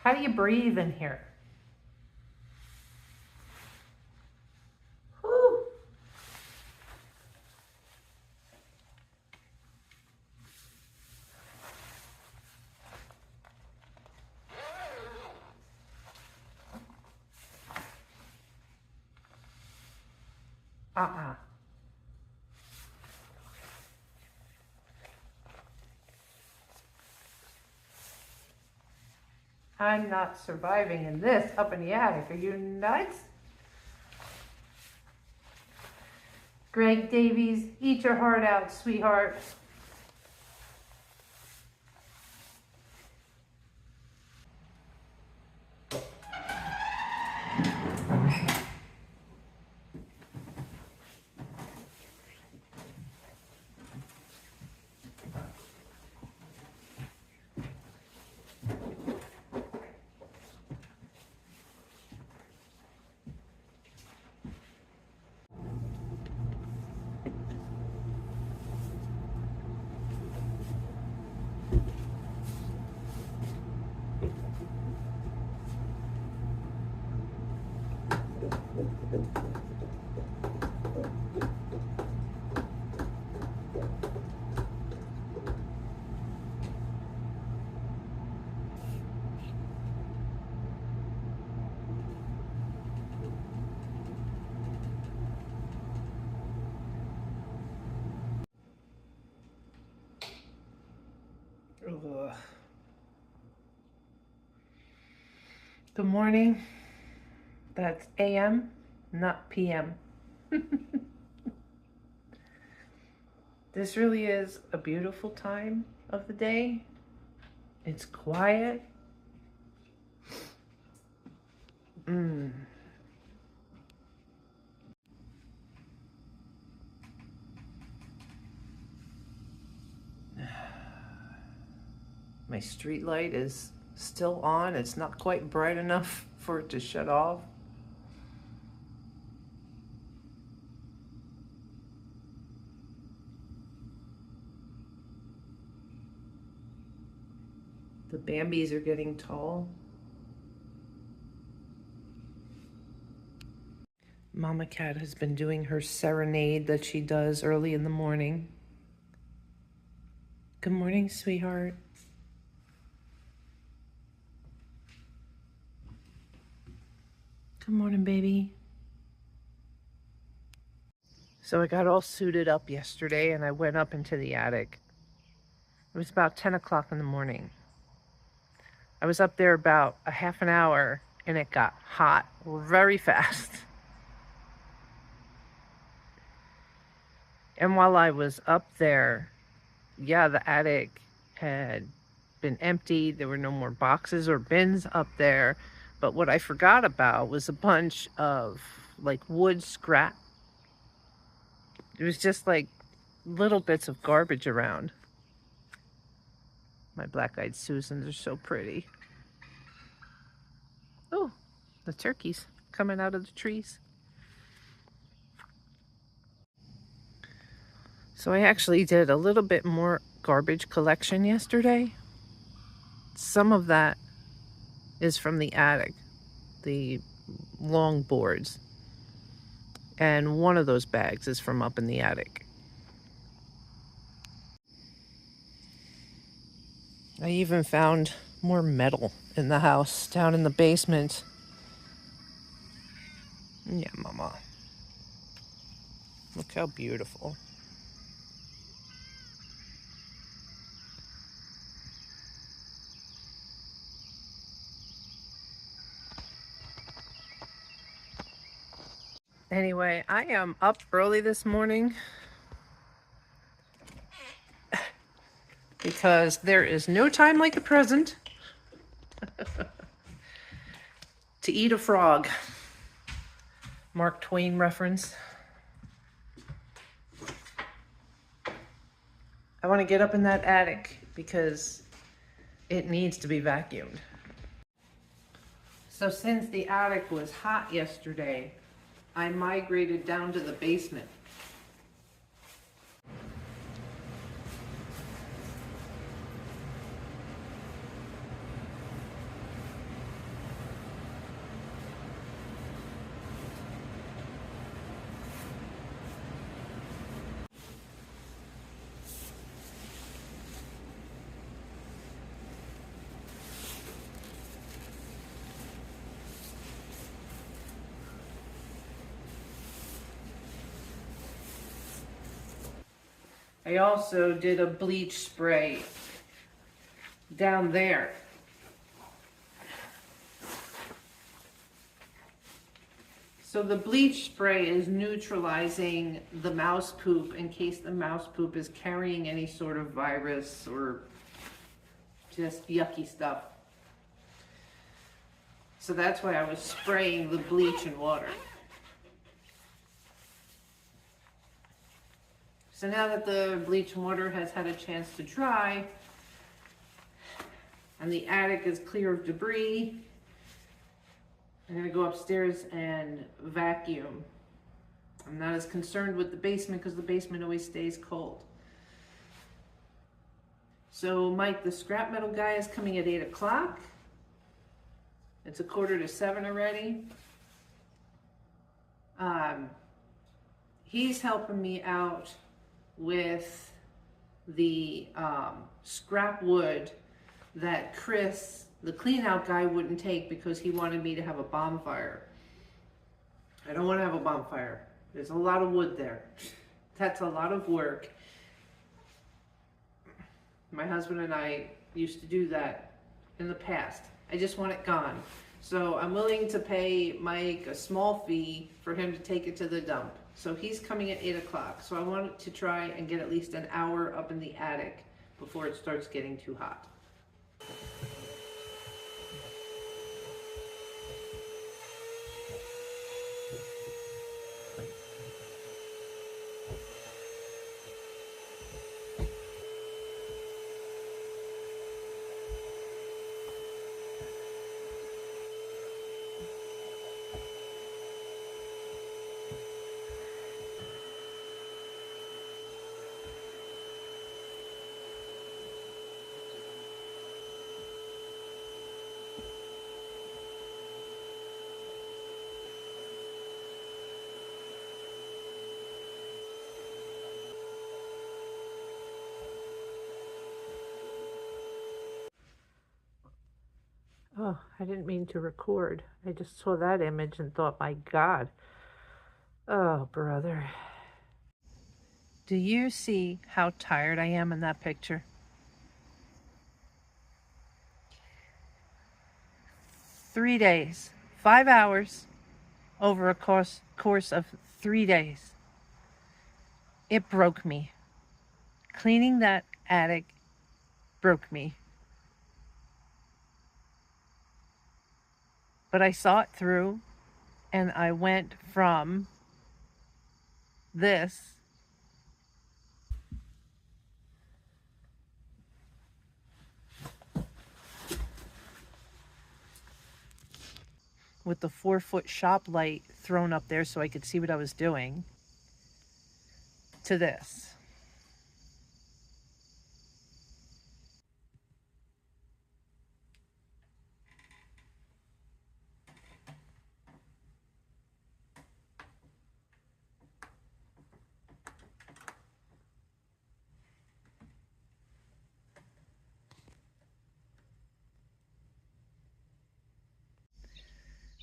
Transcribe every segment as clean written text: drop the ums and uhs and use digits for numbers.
How do you breathe in here? Whew. I'm not surviving in this up in the attic. Are you nuts? Greg Davies, eat your heart out, sweetheart. Ugh. Good morning. That's AM, not PM. This really is a beautiful time of the day. It's quiet. My street light is still on. It's not quite bright enough for it to shut off. The Bambis are getting tall. Mama Cat has been doing her serenade that she does early in the morning. Good morning, sweetheart. Good morning, baby. So I got all suited up yesterday and I went up into the attic. It was about 10 o'clock in the morning. I was up there about a half an hour and it got hot very fast. And while I was up there, yeah, the attic had been emptied. There were no more boxes or bins up there. But what I forgot about was a bunch of like wood scrap. It was just like little bits of garbage around. My black-eyed Susans are so pretty. Oh, the turkeys coming out of the trees. So I actually did a little bit more garbage collection yesterday. Some of that is from the attic, the long boards. And one of those bags is from up in the attic. I even found more metal in the house down in the basement. Yeah, Mama. Look how beautiful. Anyway, I am up early this morning because there is no time like the present to eat a frog. Mark Twain reference. I want to get up in that attic because it needs to be vacuumed. So since the attic was hot yesterday, I migrated down to the basement. I also did a bleach spray down there. So the bleach spray is neutralizing the mouse poop in case the mouse poop is carrying any sort of virus or just yucky stuff. So that's why I was spraying the bleach and water. So now that the bleach and water has had a chance to dry, and the attic is clear of debris, I'm gonna go upstairs and vacuum. I'm not as concerned with the basement because the basement always stays cold. So Mike, the scrap metal guy, is coming at 8 o'clock. It's 6:45 already. He's helping me out with the scrap wood that Chris, the clean out guy, wouldn't take because he wanted me to have a bonfire. I don't want to have a bonfire. There's a lot of wood there. That's a lot of work. My husband and I used to do that in the past. I just want it gone. So I'm willing to pay Mike a small fee for him to take it to the dump. So he's coming at 8 o'clock. So I wanted to try and get at least an hour up in the attic before it starts getting too hot. Oh, I didn't mean to record. I just saw that image and thought, my God. Oh, brother. Do you see how tired I am in that picture? 3 days, 5 hours over a course of 3 days. It broke me. Cleaning that attic broke me. But I saw it through, and I went from this with the 4-foot shop light thrown up there so I could see what I was doing to this.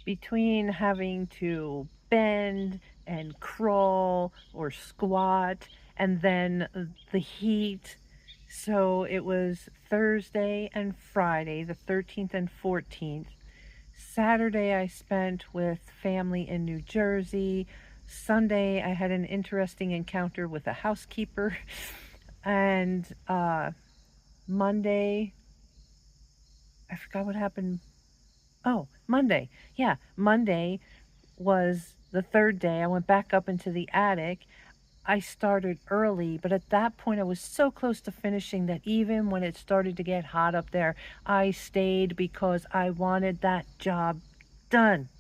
Between having to bend and crawl or squat and then the heat. So it was Thursday and Friday, the 13th and 14th. Saturday I spent with family in New Jersey. Sunday I had an interesting encounter with a housekeeper. And Monday, I forgot what happened. Oh, Monday. Yeah, Monday was the third day. I went back up into the attic. I started early, but at that point I was so close to finishing that even when it started to get hot up there, I stayed because I wanted that job done.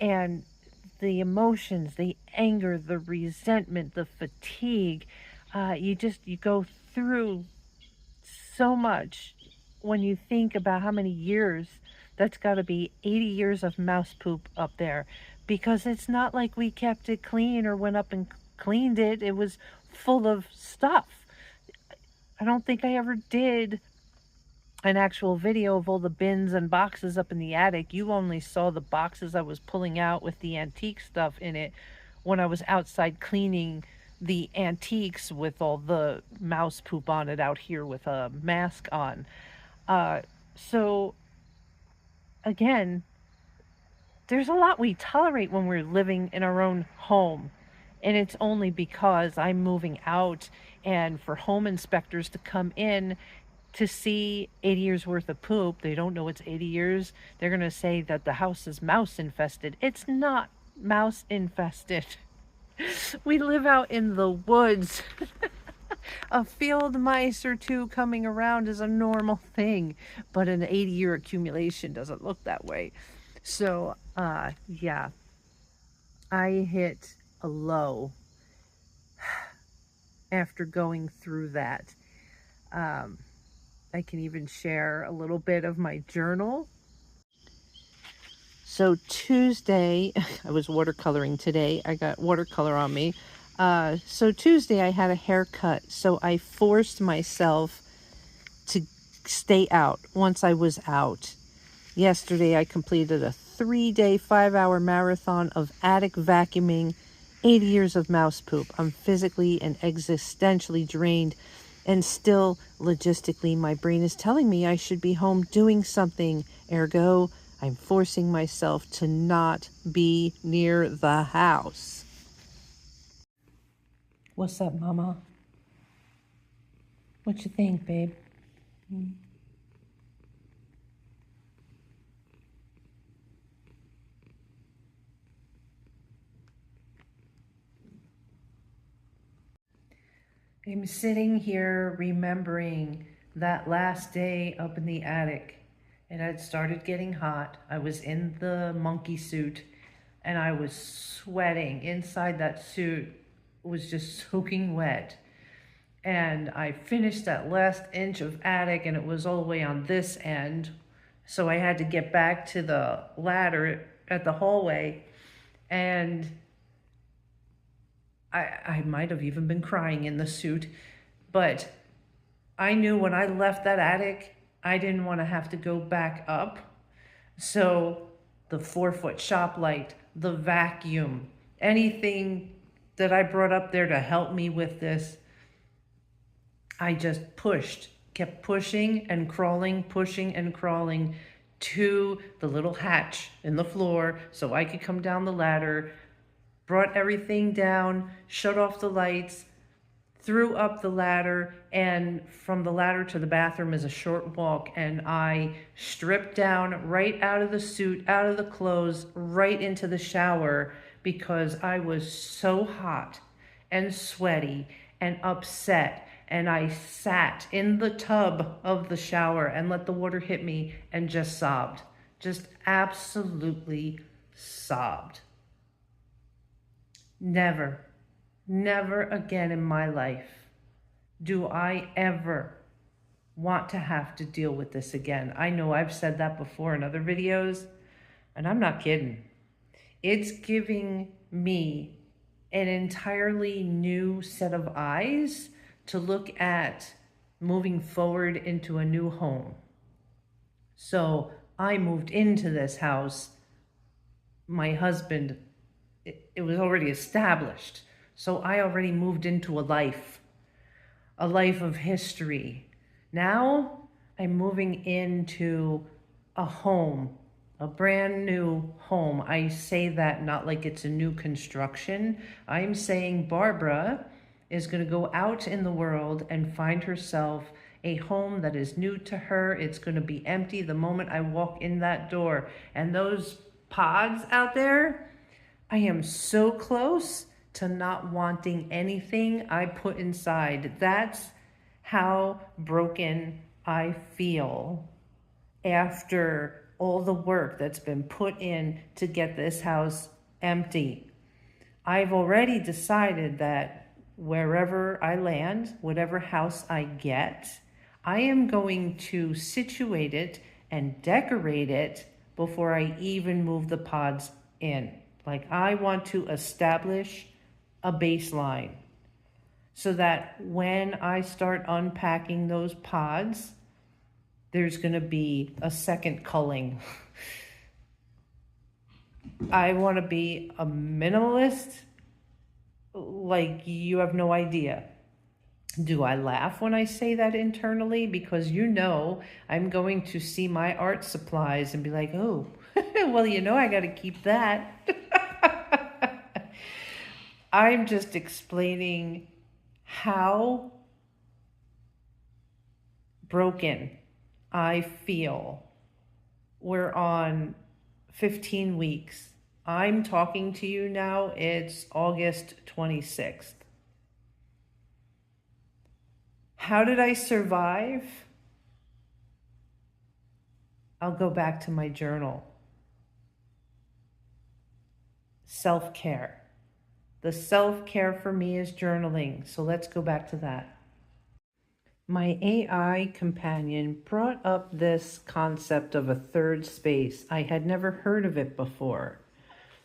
And the emotions, the anger, the resentment, the fatigue, you go through so much when you think about how many years. That's got to be 80 years of mouse poop up there, because it's not like we kept it clean or went up and cleaned it. It was full of stuff. I don't think I ever did an actual video of all the bins and boxes up in the attic. You only saw the boxes I was pulling out with the antique stuff in it when I was outside cleaning the antiques with all the mouse poop on it out here with a mask on. So again, there's a lot we tolerate when we're living in our own home. And it's only because I'm moving out and for home inspectors to come in to see 80 years worth of poop. They don't know it's 80 years. They're going to say that the house is mouse infested. It's not mouse infested. We live out in the woods. A field mice or two coming around is a normal thing, but an 80-year accumulation doesn't look that way. So, yeah, I hit a low after going through that. I can even share a little bit of my journal. So Tuesday, I was watercoloring today. I got watercolor on me. So Tuesday I had a haircut. So I forced myself to stay out once I was out. Yesterday I completed a 3-day, 5-hour marathon of attic vacuuming, 80 years of mouse poop. I'm physically and existentially drained, and still logistically my brain is telling me I should be home doing something. Ergo, I'm forcing myself to not be near the house. What's up, Mama? What you think, babe? I'm sitting here remembering that last day up in the attic. It had started getting hot. I was in the monkey suit and I was sweating. Inside that suit was just soaking wet. And I finished that last inch of attic and it was all the way on this end. So I had to get back to the ladder at the hallway, and I might have even been crying in the suit, but I knew when I left that attic, I didn't want to have to go back up. So the 4-foot shop light, the vacuum, anything that I brought up there to help me with this, I just pushed, kept pushing and crawling to the little hatch in the floor so I could come down the ladder, brought everything down, shut off the lights, threw up the ladder, and from the ladder to the bathroom is a short walk, and I stripped down right out of the suit, out of the clothes, right into the shower because I was so hot and sweaty and upset. And I sat in the tub of the shower and let the water hit me and just sobbed. Just absolutely sobbed. Never, never again in my life do I ever want to have to deal with this again. I know I've said that before in other videos, and I'm not kidding. It's giving me an entirely new set of eyes to look at moving forward into a new home. So I moved into this house. My husband, it was already established. So I already moved into a life of history. Now I'm moving into a home, a brand new home. I say that not like it's a new construction. I'm saying Barbara is going to go out in the world and find herself a home that is new to her. It's going to be empty the moment I walk in that door. And those pods out there, I am so close to not wanting anything I put inside. That's how broken I feel after all the work that's been put in to get this house empty. I've already decided that wherever I land, whatever house I get, I am going to situate it and decorate it before I even move the pods in. Like, I want to establish a baseline so that when I start unpacking those pods, there's going to be a second culling. I want to be a minimalist like you have no idea. Do I laugh when I say that internally? Because I'm going to see my art supplies and be like, oh, well, I got to keep that. I'm just explaining how broken I feel. We're on 15 weeks. I'm talking to you now. It's August 26th. How did I survive? I'll go back to my journal. Self-care. The self-care for me is journaling. So let's go back to that. My AI companion brought up this concept of a third space. I had never heard of it before.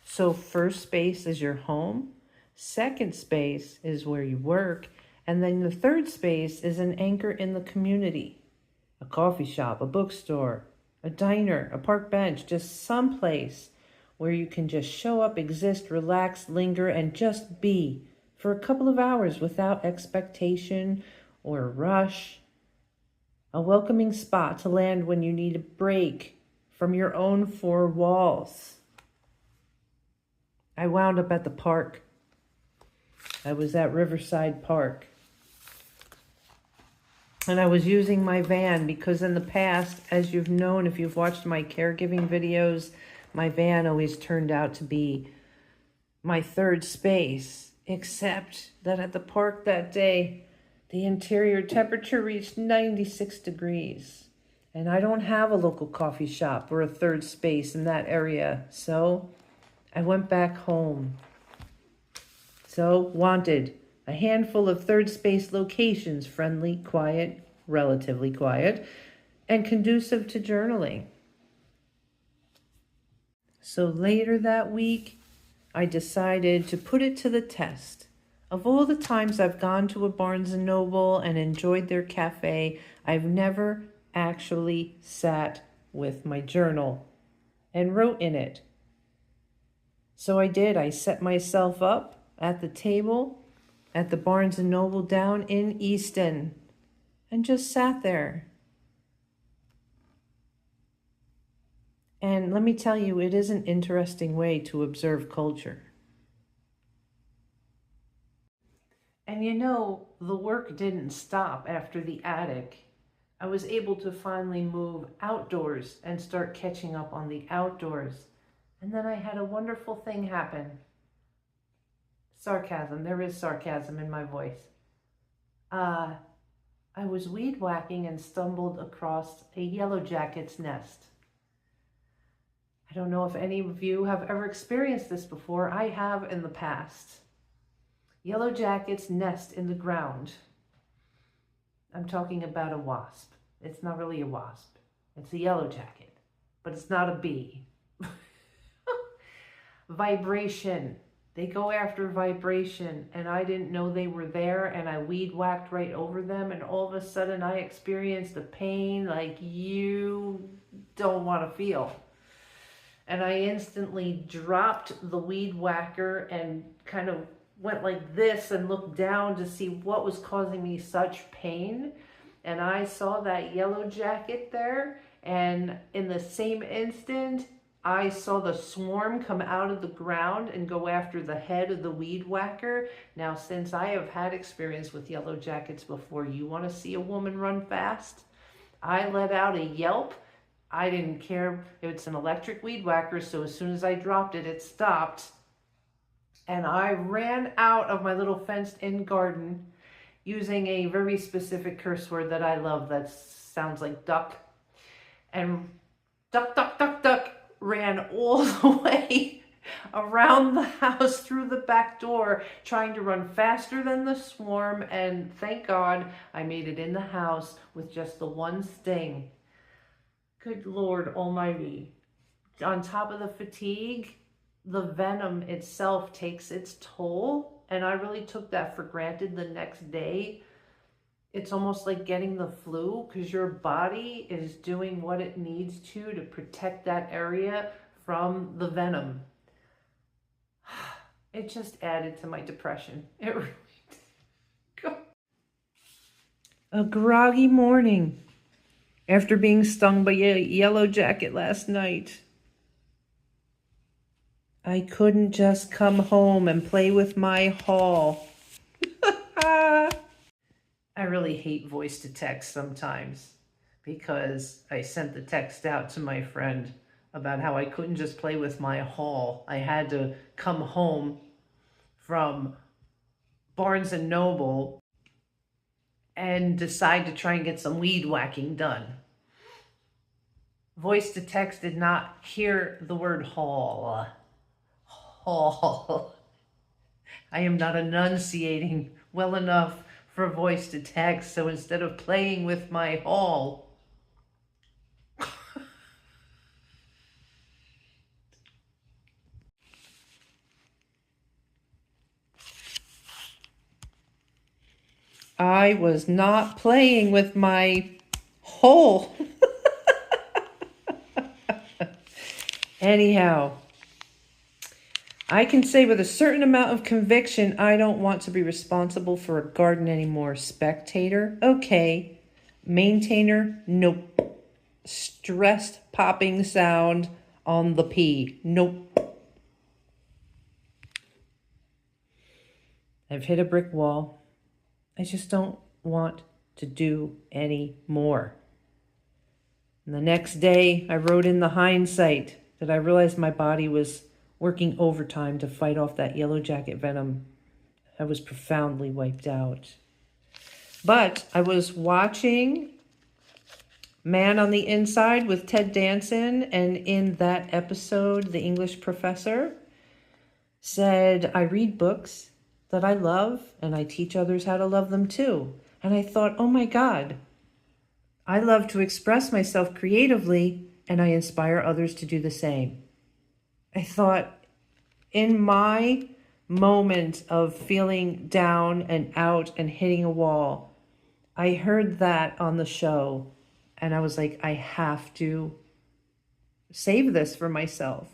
So first space is your home. Second space is where you work. And then the third space is an anchor in the community. A coffee shop, a bookstore, a diner, a park bench, just someplace where you can just show up, exist, relax, linger, and just be for a couple of hours without expectation or rush. A welcoming spot to land when you need a break from your own four walls. I wound up at the park. I was at Riverside Park. And I was using my van because in the past, as you've known, if you've watched my caregiving videos, my van always turned out to be my third space, except that at the park that day, the interior temperature reached 96 degrees. And I don't have a local coffee shop or a third space in that area. So I went back home. So wanted a handful of third space locations, friendly, quiet, relatively quiet, and conducive to journaling. So later that week, I decided to put it to the test. Of all the times I've gone to a Barnes & Noble and enjoyed their cafe, I've never actually sat with my journal and wrote in it. So I did. I set myself up at the table at the Barnes & Noble down in Easton and just sat there. And let me tell you, it is an interesting way to observe culture. And the work didn't stop after the attic. I was able to finally move outdoors and start catching up on the outdoors. And then I had a wonderful thing happen. Sarcasm. There is sarcasm in my voice. I was weed whacking and stumbled across a yellow jacket's nest. I don't know if any of you have ever experienced this before. I have in the past. Yellow jackets nest in the ground. I'm talking about a wasp. It's not really a wasp. It's a yellow jacket, but it's not a bee. Vibration. They go after vibration, and I didn't know they were there, and I weed whacked right over them, and all of a sudden I experienced a pain like you don't want to feel. And I instantly dropped the weed whacker and kind of went like this and looked down to see what was causing me such pain. And I saw that yellow jacket there, and in the same instant, I saw the swarm come out of the ground and go after the head of the weed whacker. Now, since I have had experience with yellow jackets before, you want to see a woman run fast? I let out a yelp. I didn't care. It's an electric weed whacker, so as soon as I dropped it, it stopped. And I ran out of my little fenced-in garden using a very specific curse word that I love that sounds like duck. And duck, duck, duck, duck. Ran all the way around the house through the back door, trying to run faster than the swarm, and thank God I made it in the house with just the one sting. Good Lord Almighty. On top of the fatigue, the venom itself takes its toll, and I really took that for granted the next day. It's almost like getting the flu because your body is doing what it needs to protect that area from the venom. It just added to my depression. It really did. A groggy morning after being stung by a yellow jacket last night. I couldn't just come home and play with my haul. I really hate voice to text sometimes because I sent the text out to my friend about how I couldn't just play with my haul. I had to come home from Barnes and Noble and decide to try and get some weed whacking done. Voice to text did not hear the word haul. Haul. I am not enunciating well enough for voice to text, so instead of playing with my haul, I was not playing with my hole. Anyhow, I can say with a certain amount of conviction, I don't want to be responsible for a garden anymore. Spectator, okay. Maintainer, nope. Stressed popping sound on the P, nope. I've hit a brick wall. I just don't want to do any more. And the next day, I wrote in the hindsight that I realized my body was working overtime to fight off that yellow jacket venom. I was profoundly wiped out. But I was watching Man on the Inside with Ted Danson, and in that episode, the English professor said, I read books that I love, and I teach others how to love them too. And I thought, oh my God, I love to express myself creatively, and I inspire others to do the same. I thought, in my moment of feeling down and out and hitting a wall, I heard that on the show, and I was like, I have to save this for myself.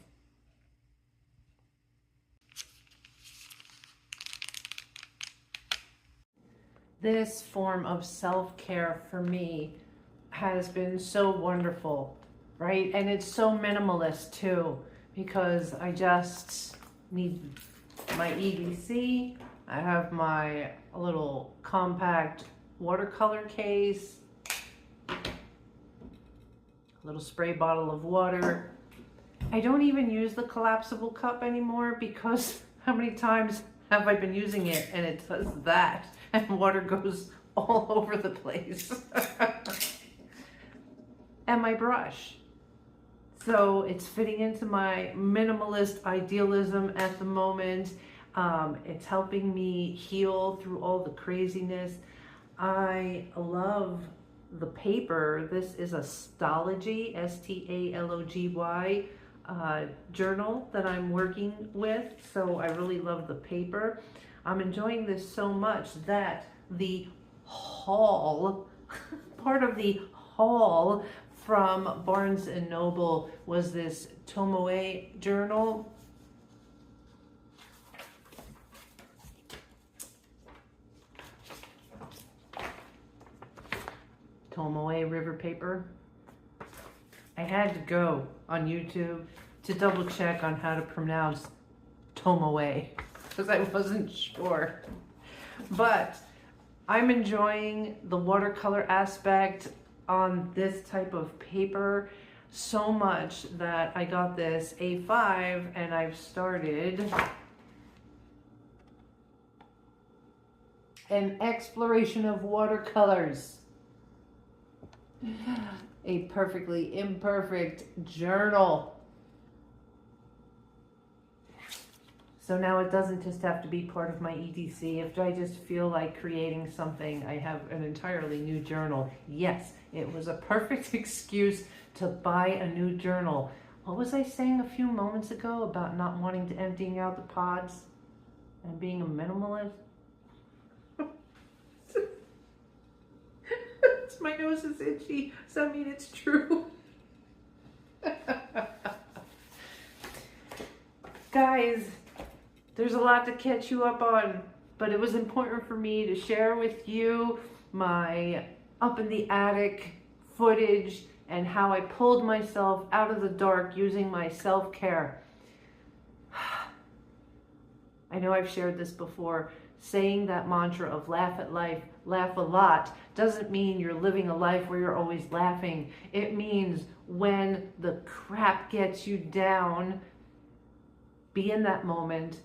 This form of self-care for me has been so wonderful, right? And it's so minimalist too, because I just need my EDC. I have my little compact watercolor case, a little spray bottle of water. I don't even use the collapsible cup anymore because how many times have I been using it and it does that and water goes all over the place. And my brush. So it's fitting into my minimalist idealism at the moment. It's helping me heal through all the craziness. I love the paper. This is a Stalogy, S-T-A-L-O-G-Y journal that I'm working with. So I really love the paper. I'm enjoying this so much that the haul, part of the haul from Barnes and Noble was this Tomoe journal. Tomoe river paper. I had to go on YouTube to double check on how to pronounce Tomoe because I wasn't sure. But I'm enjoying the watercolor aspect on this type of paper so much that I got this A5 and I've started an exploration of watercolors. A perfectly imperfect journal. So now it doesn't just have to be part of my EDC. If I just feel like creating something, I have an entirely new journal. Yes, it was a perfect excuse to buy a new journal. What was I saying a few moments ago about not wanting to emptying out the pods and being a minimalist? My nose is itchy, so I mean it's true. Guys, there's a lot to catch you up on, but it was important for me to share with you my up in the attic footage and how I pulled myself out of the dark using my self-care. I know I've shared this before. Saying that mantra of laugh at life, laugh a lot, doesn't mean you're living a life where you're always laughing. It means when the crap gets you down, be in that moment,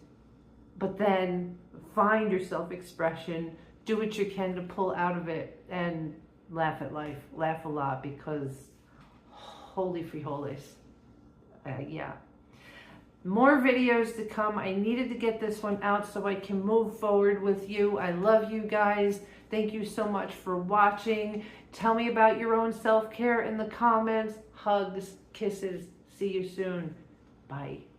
but then find your self-expression, do what you can to pull out of it, and laugh at life, laugh a lot, because holy frijoles. Yeah. More videos to come. I needed to get this one out so I can move forward with you. I love you guys. Thank you so much for watching. Tell me about your own self-care in the comments. Hugs, kisses. See you soon. Bye.